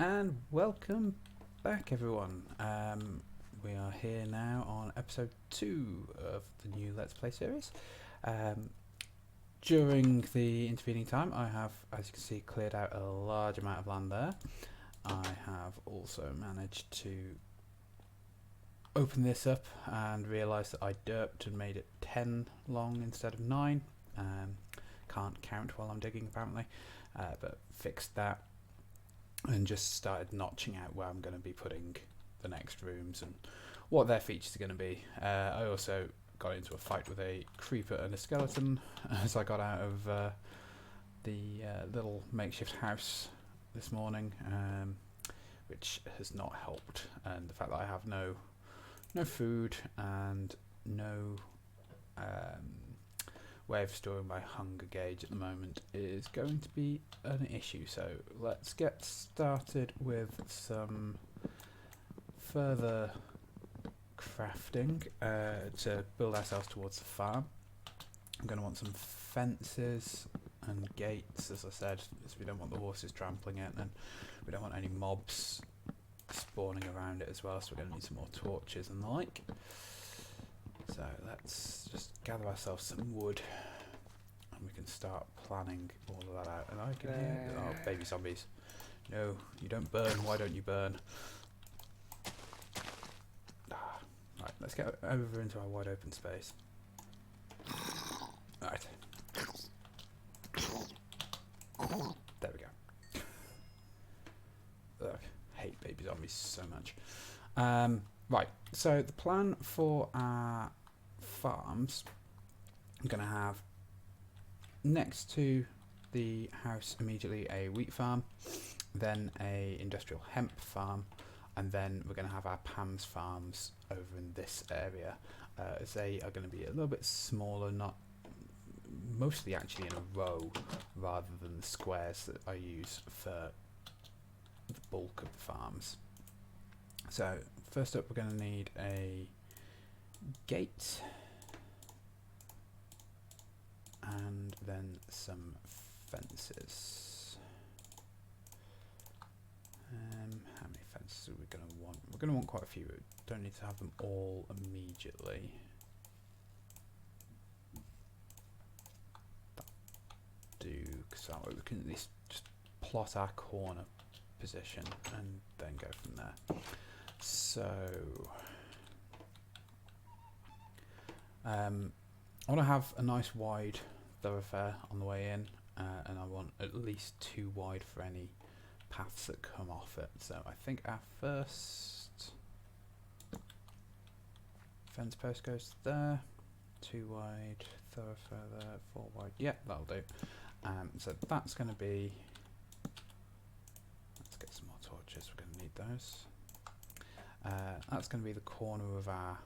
And welcome back, everyone. We are here now on episode 2 of the new Let's Play series. During the intervening time, I have, as you can see, cleared out a large amount of land there. I have also managed to open this up and realised that I derped and made it 10 long instead of 9. Can't count while I'm digging, apparently, but fixed that. And just started notching out where I'm going to be putting the next rooms and what their features are going to be. I also got into a fight with a creeper and a skeleton as I got out of the little makeshift house this morning, which has not helped. And the fact that I have no food and no way of storing my hunger gauge at the moment is going to be an issue. So let's get started with some further crafting to build ourselves towards the farm. I'm going to want some fences and gates, as I said, because we don't want the horses trampling it, and we don't want any mobs spawning around it as well, so we're going to need some more torches and the like. So let's just gather ourselves some wood and we can start planning all of that out. And I can hear, oh, baby zombies. No, you don't burn. Why don't you burn? Right, let's get over into our wide open space. Right. There we go. Ugh, hate baby zombies so much. Right, so the plan for our farms, I'm going to have next to the house immediately a wheat farm, then a industrial hemp farm, and then we're going to have our Pam's farms over in this area. As they are going to be a little bit smaller, not mostly actually in a row rather than the squares that I use for the bulk of the farms. So first up, we're going to need a gate and then some fences. How many fences are we going to want? We're going to want quite a few. We don't need to have them all immediately. So we can at least just plot our corner position and then go from there. So I want to have a nice wide thoroughfare on the way in, and I want at least 2 wide for any paths that come off it. So I think our first fence post goes there, 2 wide, thoroughfare there, 4 wide. Yeah, that'll do. So that's going to be, let's get some more torches, we're going to need those. That's going to be the corner of our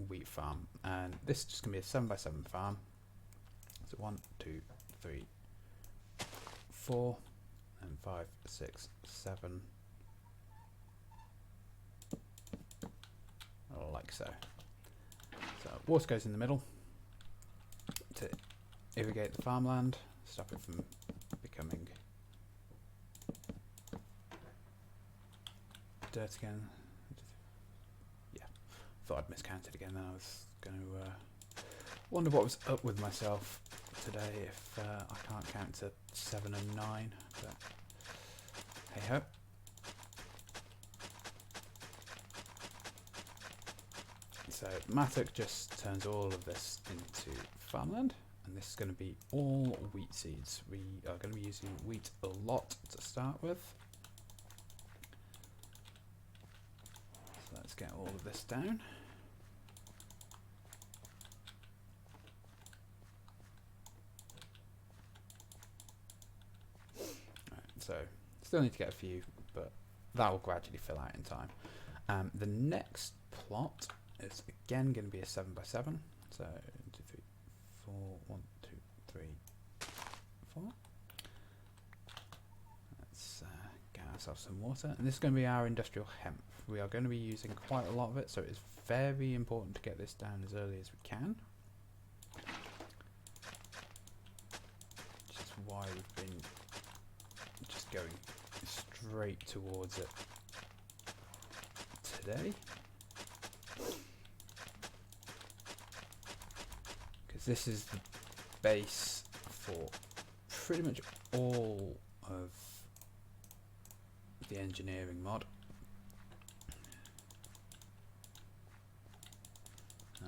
wheat farm, and this is just going to be a 7x7 farm. So 1, 2, 3, 4, and 5, 6, 7, like so. So water goes in the middle to irrigate the farmland, stop it from becoming dirt again. Yeah, thought I'd miscounted again, then I was going to wonder what was up with myself today if I can't count to 7 and 9, but hey ho. So Mattock just turns all of this into farmland, and this is going to be all wheat seeds. We are going to be using wheat a lot to start with. So let's get all of this down. Right, so still need to get a few, but that will gradually fill out in time. The next plot is again going to be a 7x7. So 1, 2, 3, 4, 1, 2, 3, 4. Let's get ourselves some water, and this is going to be our industrial hemp. We are going to be using quite a lot of it, so it's very important to get this down as early as we can. Which is why we've been just going straight towards it today. Because this is the base for pretty much all of the engineering mod.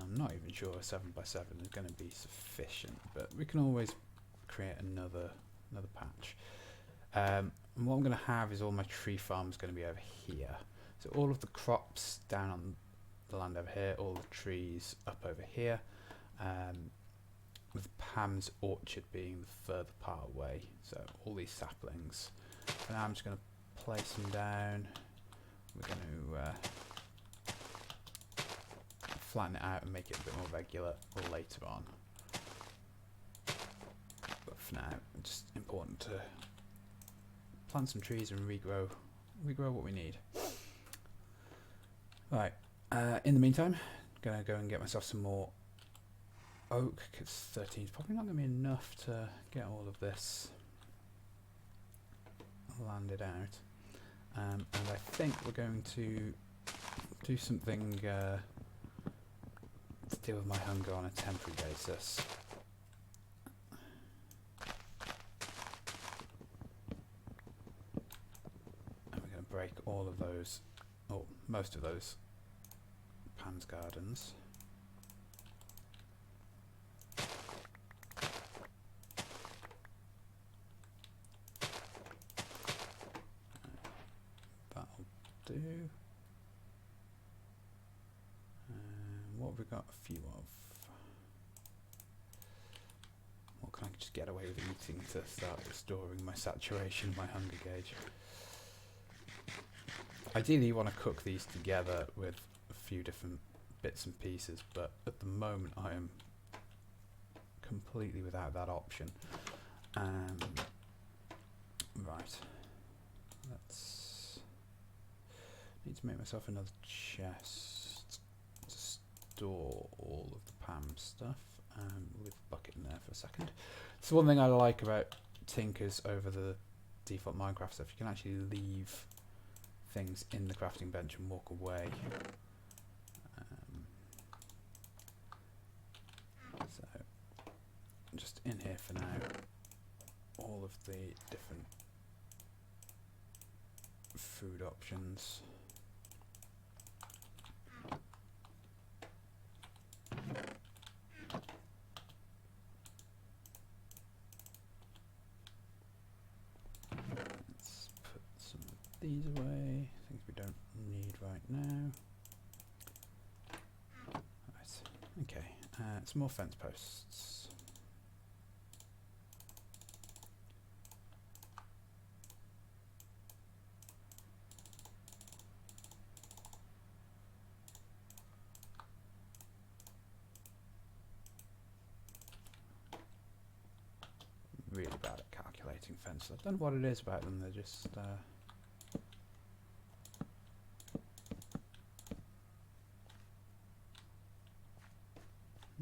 I'm not even sure a 7x7 is going to be sufficient, but we can always create another patch. And what I'm going to have is all my tree farms going to be over here. So all of the crops down on the land over here, all the trees up over here, with Pam's orchard being the further part away. So all these saplings. And now I'm just going to place them down. We're going to flatten it out and make it a bit more regular later on. But for now, it's just important to plant some trees and regrow what we need. Right. In the meantime, I'm gonna go and get myself some more oak, because 13 is probably not going to be enough to get all of this landed out. And I think we're going to do something to deal with my hunger on a temporary basis. And we're going to break all of those, or most of those, Pam's gardens. That'll do. What have we got a few of? What can I just get away with eating to start restoring my saturation, my hunger gauge? Ideally you want to cook these together with a few different bits and pieces, but at the moment I am completely without that option. Right, let's need to make myself another chest to store all of the Pam stuff. We'll leave the bucket in there for a second. So one thing I like about Tinkers over the default Minecraft stuff, you can actually leave things in the crafting bench and walk away. So just in here for now, all of the different food options. Let's put some of these away, things we don't need right now. Right, okay, some more fence posts. Really bad at calculating fences. I don't know what it is about them, they're just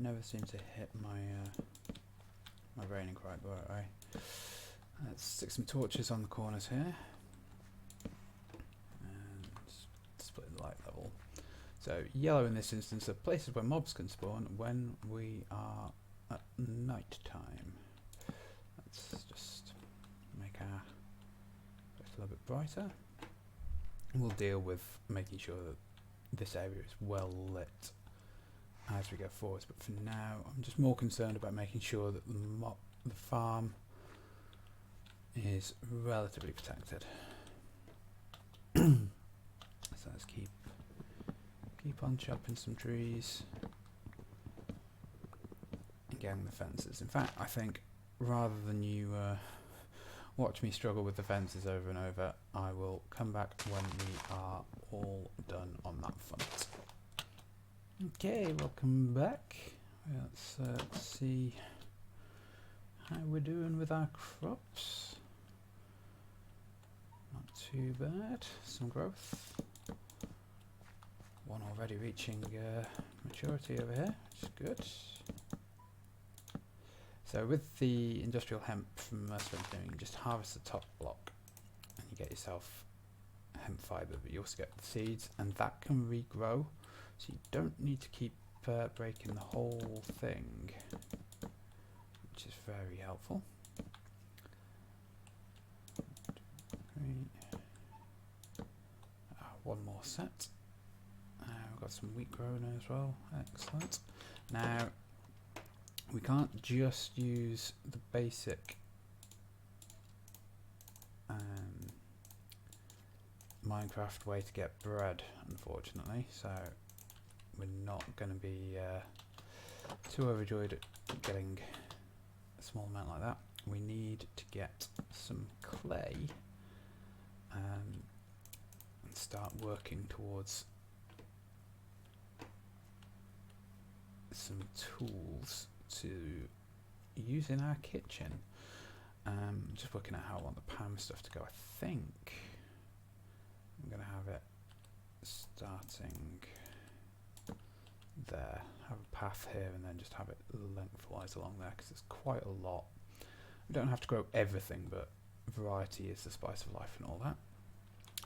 never seem to hit my my brain in quite the right way. Let's stick some torches on the corners here and split the light level. So yellow in this instance are places where mobs can spawn when we are at night time. Let's just make our place a little bit brighter. And we'll deal with making sure that this area is well lit as we go forwards. But for now, I'm just more concerned about making sure that the farm is relatively protected. So let's keep on chopping some trees and getting the fences. In fact, I think rather than you watch me struggle with the fences over and over, I will come back when we are all done on that front. Okay, welcome back. Let's see how we're doing with our crops. Not too bad. Some growth. One already reaching maturity over here, which is good. So with the industrial hemp from Mercer Engineering, you just harvest the top block and you get yourself hemp fibre, but you also get the seeds, and that can regrow, so you don't need to keep breaking the whole thing, which is very helpful. One more set. We've got some wheat growing as well. Excellent. Now, we can't just use the basic Minecraft way to get bread, unfortunately, so we're not going to be too overjoyed at getting a small amount like that. We need to get some clay and start working towards some tools to use in our kitchen. Just working out how I want the Pam stuff to go. I think I'm going to have it starting there, have a path here, and then just have it lengthwise along there, because it's quite a lot. We don't have to grow everything, but variety is the spice of life and all that.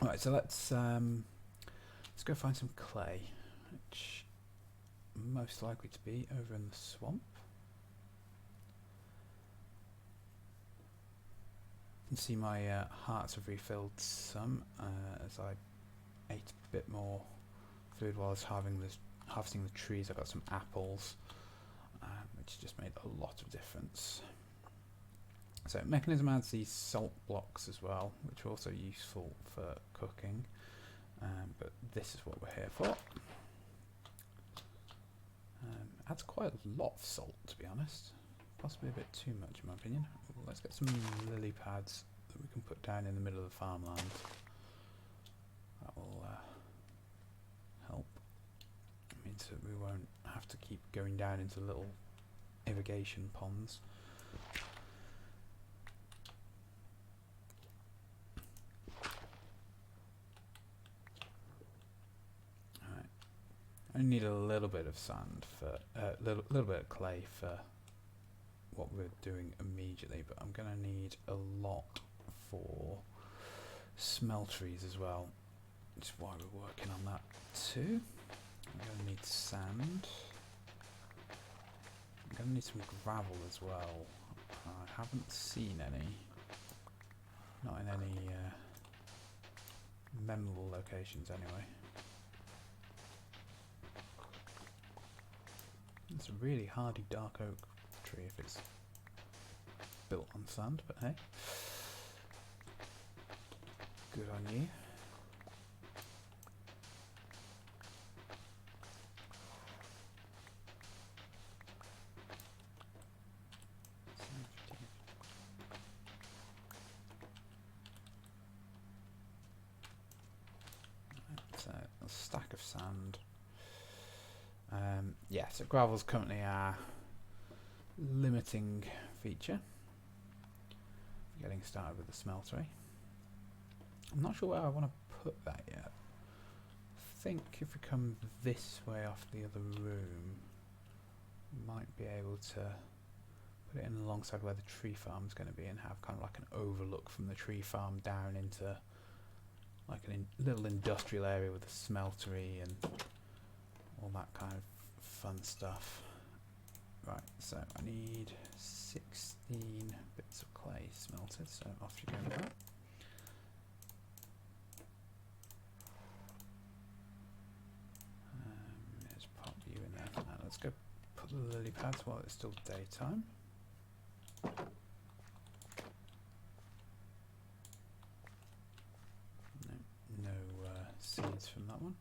Alright, so let's go find some clay, which most likely to be over in the swamp. You can see my hearts have refilled some as I ate a bit more food while I was harvesting the trees. I got some apples, which just made a lot of difference. So Mechanism adds these salt blocks as well, which are also useful for cooking, but this is what we're here for. Adds quite a lot of salt, to be honest. Possibly a bit too much in my opinion. Let's get some lily pads that we can put down in the middle of the farmland. That will help. It means that we won't have to keep going down into little irrigation ponds. Alright. I need a little bit of sand for little bit of clay for what we're doing immediately, but I'm going to need a lot for smelteries as well, which is why we're working on that too. I'm going to need sand. I'm going to need some gravel as well. I haven't seen any, not in any memorable locations anyway. It's a really hardy dark oak tree if it's built on sand, but hey, good on you. So a stack of sand. Yeah, so gravel's currently our limiting feature. Getting started with the smeltery. I'm not sure where I want to put that yet. I think if we come this way off the other room, we might be able to put it in alongside where the tree farm is going to be and have kind of like an overlook from the tree farm down into like a little industrial area with a smeltery and all that kind of fun stuff. Right, so I need 16 bits of clay smelted, so off you go with that. Let's pop you in there for now. Let's go put the lily pads while it's still daytime. No seeds from that one.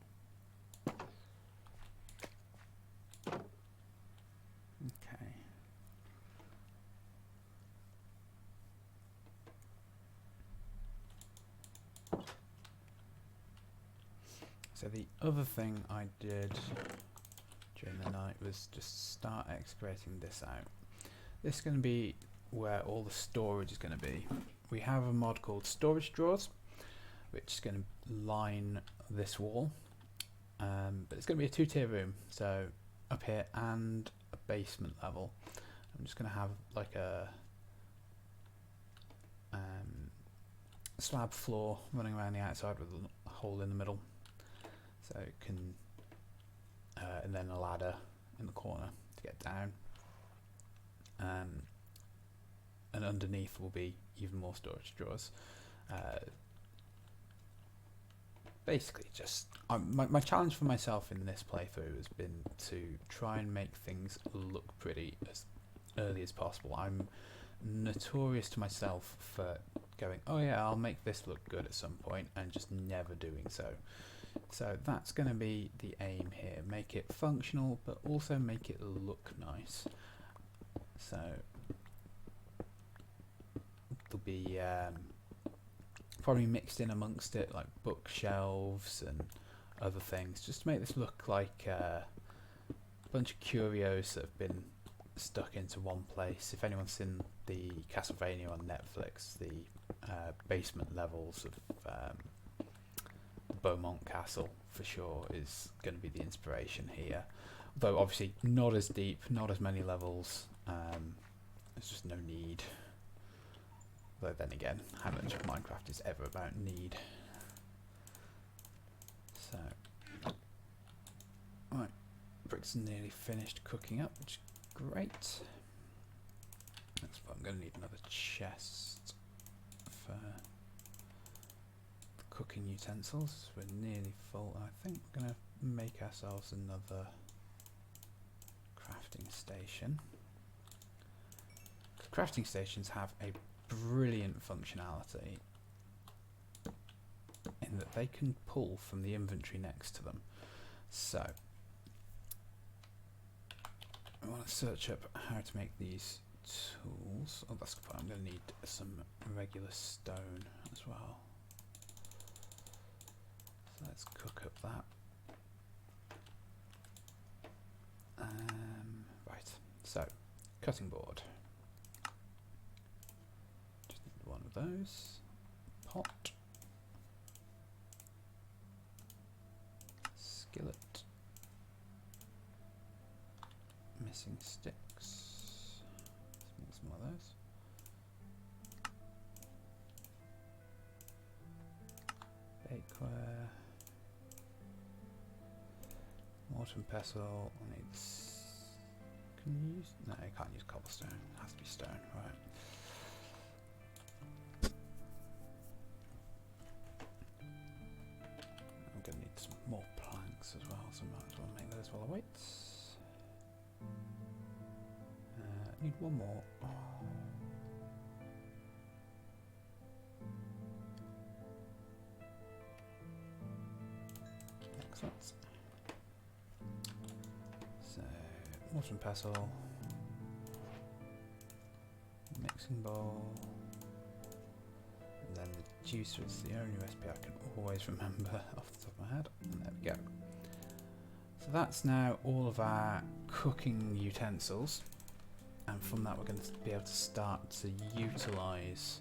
Okay. So the other thing I did during the night was just start excavating this out. This is going to be where all the storage is going to be. We have a mod called storage drawers, which is going to line this wall, but it's going to be a two-tier room, so up here and a basement level. I'm just going to have like a slab floor running around the outside with a hole in the middle, so it can, and then a ladder in the corner to get down. And underneath will be even more storage drawers. Basically, just my challenge for myself in this playthrough has been to try and make things look pretty as early as possible. I'm notorious to myself for going, oh yeah, I'll make this look good at some point, and just never doing so. So that's going to be the aim here. Make it functional, but also make it look nice. So there'll be probably mixed in amongst it like bookshelves and other things, just to make this look like a bunch of curios that have been stuck into one place. If anyone's seen the Castlevania on Netflix, the basement levels of Beaumont Castle for sure is going to be the inspiration here, though obviously not as deep, not as many levels. There's just no need. Though then again, how much of Minecraft is ever about need? So, right, bricks are nearly finished cooking up, which is great. That's what I'm going to need another chest for the cooking utensils. We're nearly full. I think we're going to make ourselves another crafting station. Crafting stations have a brilliant functionality in that they can pull from the inventory next to them. So I want to search up how to make these tools. Oh, that's fine. I'm going to need some regular stone as well. So let's cook up that. Right, so cutting board. One of those. Pot. Skillet. Missing sticks. Let's make some more of those. Bakeware. Mortar and pestle. I need can you use? No, you can't use cobblestone. It has to be stone, right? I'm going to need some more planks as well, so I might as well make those while I wait. Need one more. Excellent. So, mortar and pestle. Mixing bowl. And then the juicer is the only recipe I can always remember off the top of my head. And there we go. So that's now all of our cooking utensils. And from that we're going to be able to start to utilise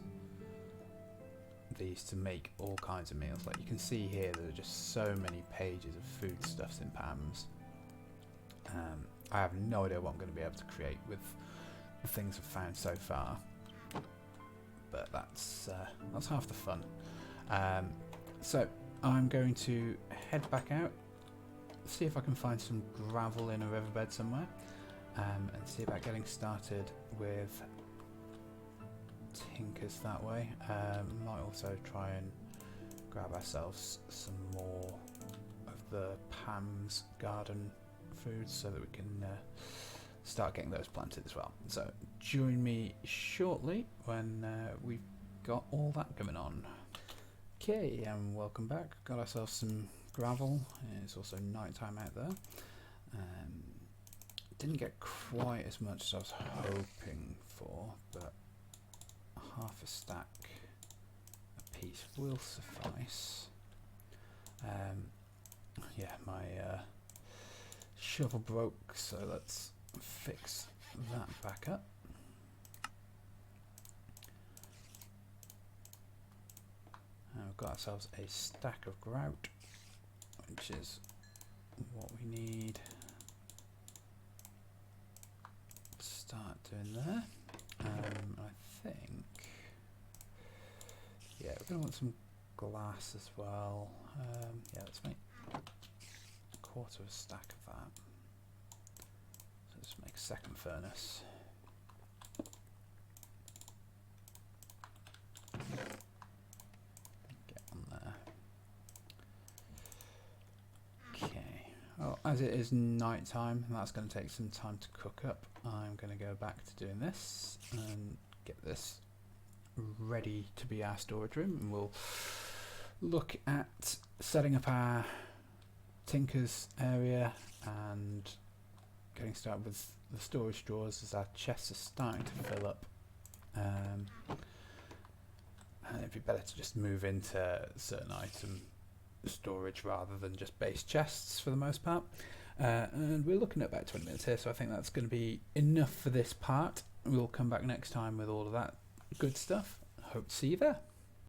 these to make all kinds of meals. Like you can see here, there are just so many pages of foodstuffs in Pam's. I have no idea what I'm going to be able to create with the things I've found so far, but that's half the fun. So I'm going to head back out, see if I can find some gravel in a riverbed somewhere, and see about getting started with tinkers that way. Might also try and grab ourselves some more of the Pam's garden foods so that we can start getting those planted as well. So join me shortly when we've got all that going on. Okay, and welcome back. Got ourselves some gravel. It's also night time out there. Didn't get quite as much as I was hoping for, but half a stack a piece will suffice. Yeah, my shovel broke, so let's fix that back up. And we've got ourselves a stack of grout, which is what we need to start doing there. I think Yeah, we're going to want some glass as well. Yeah, let's make a quarter of a stack of that. So let's make a second furnace. Get on there. Okay. Well, as it is night time, and that's going to take some time to cook up, I'm going to go back to doing this and get this ready to be our storage room, and we'll look at setting up our Tinker's area and getting started with the storage drawers as our chests are starting to fill up. And it'd be better to just move into certain item storage rather than just base chests for the most part. And we're looking at about 20 minutes here, so I think that's going to be enough for this part. We'll come back next time with all of that good stuff. Hope to see you there.